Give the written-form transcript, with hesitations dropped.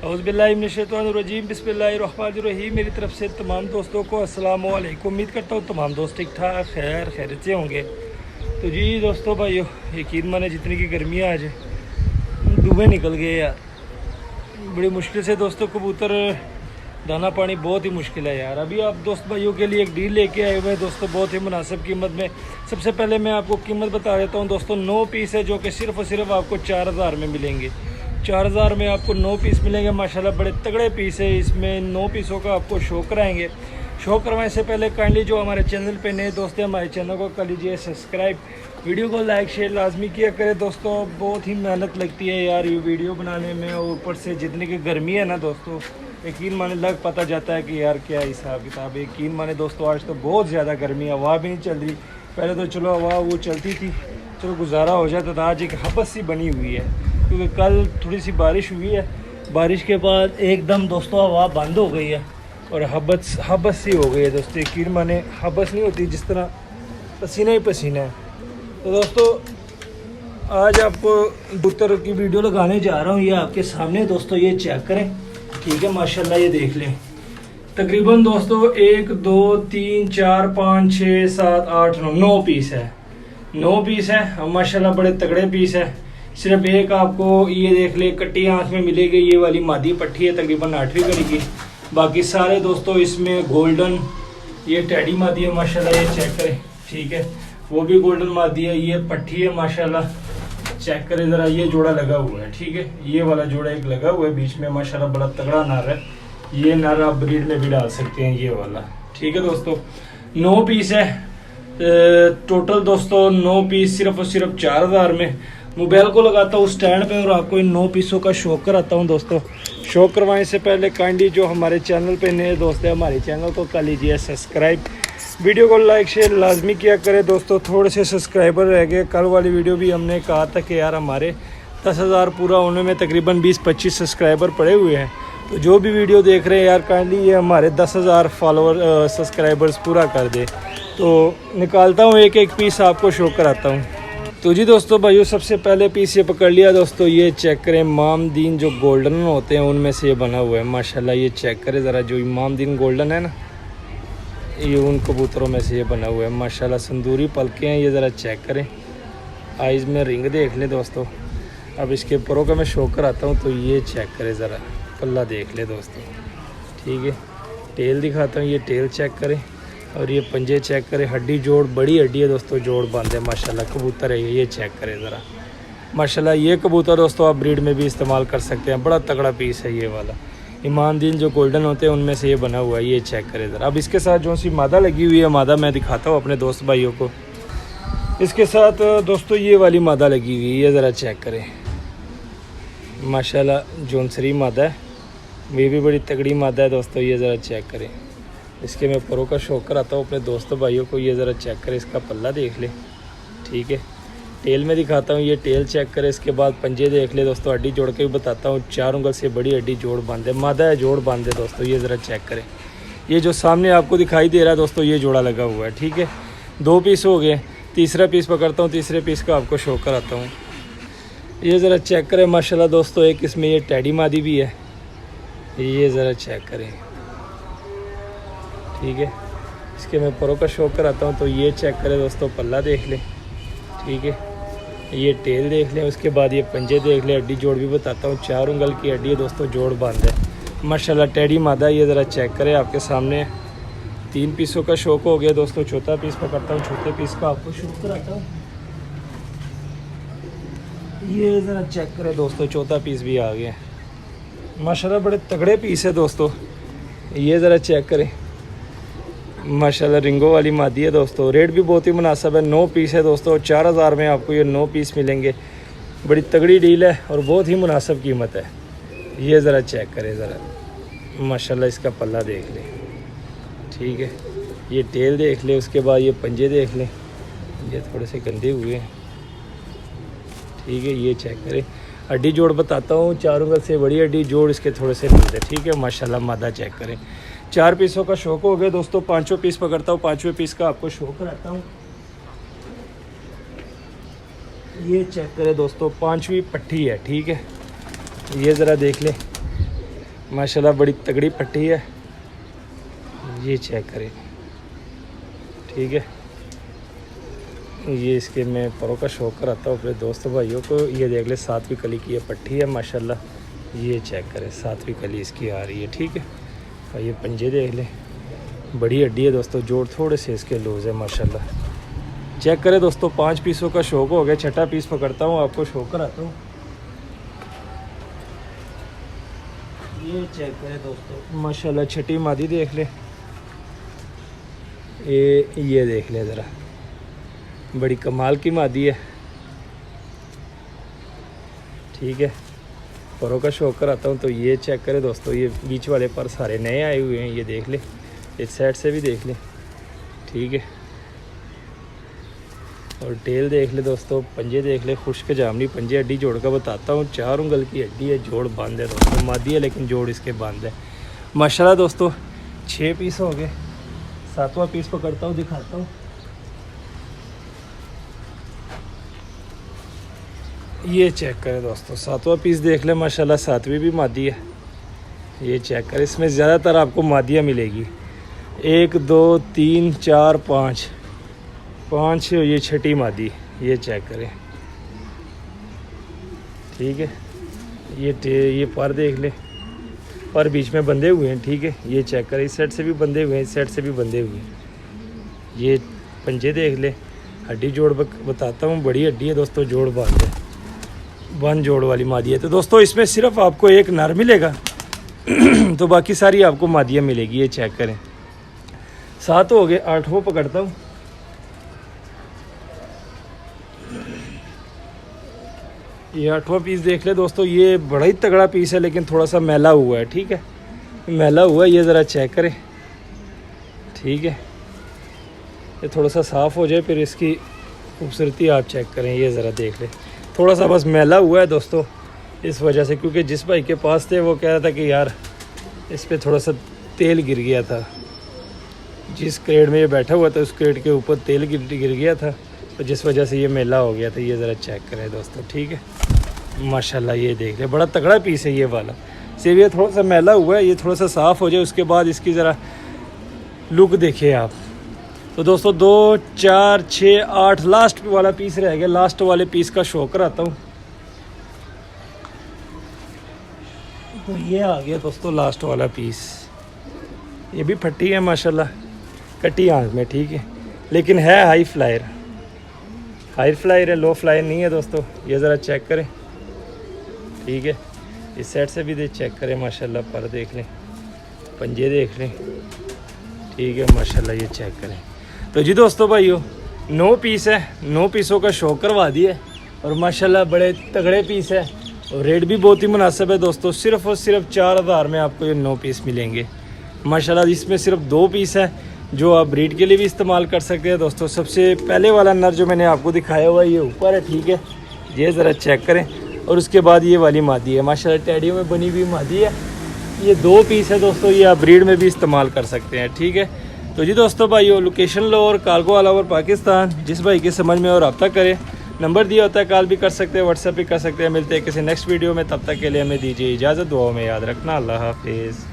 औज़ुबिल्लाहिमिनश्शैतानिर्रजीम बिस्मिल्लाहिर्रहमानिर्रहीम। मेरी तरफ से तमाम दोस्तों को अस्सलाम वालेकुम। उम्मीद करता हूँ तमाम दोस्त ठीक ठाक खैरियत से होंगे। तो जी दोस्तों भाइयों, यकीन माने जितनी की गर्मी है आज डूबे निकल गए यार, बड़ी मुश्किल से दोस्तों। कबूतर दाना पानी बहुत ही मुश्किल है यार। अभी आप दोस्त भाइयों के लिए एक डील लेके आए हुए हैं दोस्तों, बहुत ही मुनासिब कीमत में। सबसे पहले मैं आपको कीमत बता देता हूँ दोस्तों। 9 पीस है जो कि सिर्फ़ और सिर्फ आपको 4000 में मिलेंगे। 4000 में आपको 9 पीस मिलेंगे। माशाल्लाह बड़े तगड़े पीस है। इसमें 9 पीसों का आपको शो कराएंगे। शो करवाने से पहले काइंडली जो हमारे चैनल पे नए दोस्त हैं, हमारे चैनल को कर लीजिए सब्सक्राइब, वीडियो को लाइक शेयर लाजमी किया करें दोस्तों। बहुत ही मेहनत लगती है यार ये वीडियो बनाने में, और ऊपर से जितनी की गर्मी है ना दोस्तों, यकीन माने लग पता जाता है कि यार क्या हिसाब किताब है। यकीन माने दोस्तों आज तो बहुत ज़्यादा गर्मी है, हवा भी नहीं चल रही। पहले तो चलो हवा वो चलती थी, चलो गुजारा हो जाता था। आज एक हबस सी बनी हुई है क्योंकि कल थोड़ी सी बारिश हुई है। बारिश के बाद एकदम दोस्तों हवा बंद हो गई है और हबस सी हो गई है दोस्तों। यकीन माने हबस नहीं होती, जिस तरह पसीना ही पसीना है। तो दोस्तों आज आपको कबूतर की वीडियो लगाने जा रहा हूँ। ये आपके सामने दोस्तों, ये चेक करें, ठीक है। माशाल्लाह ये देख लें, तकरीबन दोस्तों 1 2 3 4 5 6 7 8 9 पीस है। 9 पीस है माशाल्लाह, बड़े तगड़े पीस है। सिर्फ एक आपको ये देख ले कट्टी आँख में मिलेगी, ये वाली मादी पट्टी है, तकरीबन 8वीं कड़ी की। बाकी सारे दोस्तों इसमें गोल्डन, ये टैडी मादी है माशाल्लाह, ये चेक करें, ठीक है। वो भी गोल्डन मादी है, ये पट्टी है माशाल्लाह, चेक करें ज़रा। ये जोड़ा लगा हुआ है, ठीक है। ये वाला जोड़ा एक लगा हुआ है बीच में माशाल्लाह, बड़ा तगड़ा नर है। ये नर आप ब्रीड में भी डाल सकते हैं, ये वाला, ठीक है दोस्तों। 9 पीस है टोटल दोस्तों। 9 पीस सिर्फ और सिर्फ 4000 में। मोबाइल को लगाता हूँ स्टैंड पे और आपको इन 9 पीसों का शो कराता हूँ दोस्तों। शो करवाने से पहले काइंडली जो हमारे चैनल पे नए दोस्त हैं, हमारे चैनल को कर लीजिए सब्सक्राइब, वीडियो को लाइक शेयर लाजमी किया करें दोस्तों। थोड़े से सब्सक्राइबर रह गए। कल वाली वीडियो भी हमने कहा था कि यार हमारे 10,000 पूरा होने में तकरीबन 20-25 सब्सक्राइबर पड़े हुए हैं। तो जो भी वीडियो देख रहे हैं यार काइंडली ये हमारे 10,000 फॉलोअर सब्सक्राइबर्स पूरा कर दे। तो निकालता हूँ एक एक पीस, आपको शो कराता हूँ। तो जी दोस्तों भाइयों, सबसे पहले पीस ये पकड़ लिया दोस्तों। ये चेक करें, इमामदीन जो गोल्डन होते हैं उनमें से ये बना हुआ है माशाल्लाह। ये चेक करें ज़रा, जो इमामदीन गोल्डन है ना, ये उन कबूतरों में से ये बना हुआ है माशाल्लाह। संदूरी पलके हैं ये, ज़रा चेक करें। आइज़ में रिंग देख लें दोस्तों। अब इसके परों का मैं शो कराता हूँ। तो ये चेक करें ज़रा, पल्ला देख ले दोस्तों, ठीक है। टेल दिखाता हूँ, ये टेल चेक करें। और ये पंजे चेक करें, हड्डी जोड़, बड़ी हड्डी है दोस्तों, जोड़ बांधे माशाल्लाह। कबूतर है ये चेक करें ज़रा माशाल्लाह। ये कबूतर दोस्तों आप ब्रीड में भी इस्तेमाल कर सकते हैं, बड़ा तगड़ा पीस है ये वाला। इमामदीन जो गोल्डन होते हैं उनमें से ये बना हुआ है, ये चेक करें ज़रा। अब इसके साथ जो सी मादा लगी हुई है, मादा मैं दिखाता हूँ अपने दोस्त भाइयों को। इसके साथ दोस्तों ये वाली मादा लगी हुई है, ये ज़रा चेक करें माशाल्लाह। जोनसरी मादा है, ये भी बड़ी तगड़ी मादा है दोस्तों, ये ज़रा चेक करें। इसके मैं परों का शौक कराता हूँ अपने दोस्तों भाइयों को। ये ज़रा चेक करें, इसका पल्ला देख ले, ठीक है। टेल में दिखाता हूँ, ये टेल चेक करें। इसके बाद पंजे देख ले दोस्तों, हड्डी जोड़ के भी बताता हूँ। 4 उंगल से बड़ी हड्डी जोड़ बांधे, मादा है जोड़ बांधे दोस्तों, ये ज़रा चेक करें। ये जो सामने आपको दिखाई दे रहा है दोस्तों, ये जोड़ा लगा हुआ है, ठीक है। 2 पीस हो गए, तीसरा पीस पकड़ता हूँ। तीसरे पीस का आपको शो कराता हूँ। ये ज़रा चेक करें माशाल्लाह दोस्तों। एक इसमें ये टैडी मादी भी है, ये ज़रा चेक करें, ठीक है। इसके मैं परों का शो कराता हूँ। तो ये चेक करें दोस्तों, पल्ला देख लें, ठीक है। ये टेल देख लें, उसके बाद ये पंजे देख लें। हड्डी जोड़ भी बताता हूँ, 4 उंगल की हड्डी है दोस्तों, जोड़ बांध है माशाल्लाह। टैडी मादा ये ज़रा चेक करें आपके सामने। 3 पीसों का शौक हो गया दोस्तों। चौथा पीस पकड़ता हूँ, चौथे पीस का आपको शो कराता हूँ। ये ज़रा चेक करें दोस्तों, चौथा पीस भी आ गया माशाल्लाह, बड़े तगड़े पीस है दोस्तों। ये ज़रा चेक करें माशाल्लाह, रिंगो वाली मादी है दोस्तों। रेट भी बहुत ही मुनासिब है, 9 पीस है दोस्तों। 4000 में आपको ये 9 पीस मिलेंगे। बड़ी तगड़ी डील है और बहुत ही मुनासिब कीमत है। ये ज़रा चेक करें ज़रा माशाल्लाह, इसका पल्ला देख लें, ठीक है। ये टेल देख लें, उसके बाद ये पंजे देख लें, ये थोड़े से गंदे हुए हैं, ठीक है। ये चेक करें, हड्डी जोड़ बताता हूँ। 4 उंगल से बड़ी हड्डी जोड़, इसके थोड़े से नीचे, ठीक है माशाल्लाह। मादा चेक करें। 4 पीसों का शौक हो गया दोस्तों। 5वां पीस पकड़ता हूँ, 5वें पीस का आपको शो कराता हूँ। ये चेक करें दोस्तों, 5वीं पट्टी है, ठीक है। ये ज़रा देख लें, माशाल्लाह बड़ी तगड़ी पट्टी है, ये चेक करें। ठीक है, ये इसके मैं परों का शौक कराता हूँ अपने दोस्तों भाइयों को। ये देख ले 7वीं कली की ये पट्टी है माशाल्लाह, ये चेक करें 7वीं कली इसकी आ रही है। ठीक है, और ये पंजे देख लें, बड़ी हड्डी है दोस्तों, जोड़ थोड़े से इसके लूज़ है माशाल्लाह। चेक करें दोस्तों, 5 पीसों का शौक हो गया, छठा पीस पकड़ता हूँ, आपको शौक कराता हूँ। ये चेक करें दोस्तों माशाल्लाह, छठी मादी देख ले, ये देख ले ज़रा, बड़ी कमाल की मादी है। ठीक है, परों का शौक कराता हूँ, तो ये चेक करें दोस्तों, ये बीच वाले पर सारे नए आए हुए हैं, ये देख ले, इस साइड से भी देख ले। ठीक है, और टेल देख ले दोस्तों, पंजे देख ले, खुश्क जामनी पंजे, हड्डी जोड़ का बताता हूँ, 4 उंगल की हड्डी है, जोड़ बंद है दोस्तों, मादी है लेकिन जोड़ इसके बंद है माशाल्लाह। दोस्तों 6 पीस हो गए, 7वां पीस पकड़ता हूँ, दिखाता हूँ। ये चेक करें दोस्तों, 7वां पीस देख ले माशाल्लाह, 7वीं भी मादी है। ये चेक करें, इसमें ज़्यादातर आपको मादियाँ मिलेगी, 1 2 3 4 5 ये छठी मादी, ये चेक करें। ठीक है, ये पर देख ले, पर बीच में बंधे हुए हैं। ठीक है, ये चेक करें, इस साइड से भी बंधे हुए हैं, इस साइड से भी बंधे हुए हैं। ये पंजे देख ले, हड्डी जोड़ बताता हूँ, बड़ी हड्डी है दोस्तों, जोड़ बांध है, बंद जोड़ वाली मादी है। तो दोस्तों इसमें सिर्फ आपको एक नर मिलेगा तो बाकी सारी आपको मादियाँ मिलेगी। ये चेक करें, 7 हो गए, 8वां पकड़ता हूँ। ये 8वां पीस देख ले दोस्तों, ये बड़ा ही तगड़ा पीस है लेकिन थोड़ा सा मैला हुआ है। ठीक है, मैला हुआ है, ये ज़रा चेक करें। ठीक है, ये थोड़ा सा साफ़ हो जाए फिर इसकी खूबसूरती आप चेक करें। ये ज़रा देख ले, थोड़ा सा बस मैला हुआ है दोस्तों, इस वजह से, क्योंकि जिस भाई के पास थे वो कह रहा था कि यार इस पर थोड़ा सा तेल गिर गया था, जिस क्रेट में ये बैठा हुआ था उस क्रेट के ऊपर तेल गिर गया था, तो जिस वजह से ये मेला हो गया था। ये ज़रा चेक करें दोस्तों। ठीक है, माशाल्लाह ये देख ले, बड़ा तगड़ा पीस है ये वाला। सिर्फ ये थोड़ा सा मैला हुआ है, ये थोड़ा सा साफ़ हो जाए उसके बाद इसकी ज़रा लुक देखिए आप। तो दोस्तों 2 4 6 8 लास्ट वाला पीस रह गया, लास्ट वाले पीस का शौक कराता हूँ। तो ये आ गया दोस्तों लास्ट वाला पीस, ये भी फटी है माशाल्लाह, कटी आँख में। ठीक है, लेकिन है हाई फ्लायर है, लो फ्लायर नहीं है दोस्तों। ये ज़रा चेक करें। ठीक है, इस साइड से भी चेक करें माशाल्लाह, पर देख लें, पंजे देख लें। ठीक है माशाल्लाह, ये चेक करें। तो जी दोस्तों भाइयों 9 पीस है, 9 पीसों का शौक करवा दिए, और माशाल्लाह बड़े तगड़े पीस है, और रेट भी बहुत ही मुनासिब है दोस्तों। सिर्फ और सिर्फ 4000 में आपको ये 9 पीस मिलेंगे माशाल्लाह। इसमें सिर्फ 2 पीस है जो आप ब्रीड के लिए भी इस्तेमाल कर सकते हैं दोस्तों। सबसे पहले वाला नर जो मैंने आपको दिखाया हुआ है ये ऊपर है। ठीक है, ये ज़रा चेक करें, और उसके बाद ये वाली मादी है माशाल्लाह, टेडियों में बनी हुई मादी है। ये 2 पीस है दोस्तों, ये आप ब्रीड में भी इस्तेमाल कर सकते हैं। ठीक है, तो जी दोस्तों भाइयों, location Lahore, cargo all over Pakistan, जिस भाई के समझ में और रब्ता करें, नंबर दिया होता है, कॉल भी कर सकते हैं, व्हाट्सएप भी कर सकते हैं। मिलते हैं किसी नेक्स्ट वीडियो में, तब तक के लिए हमें दीजिए इजाज़त, दुआओं में याद रखना। अल्लाह हाफिज़।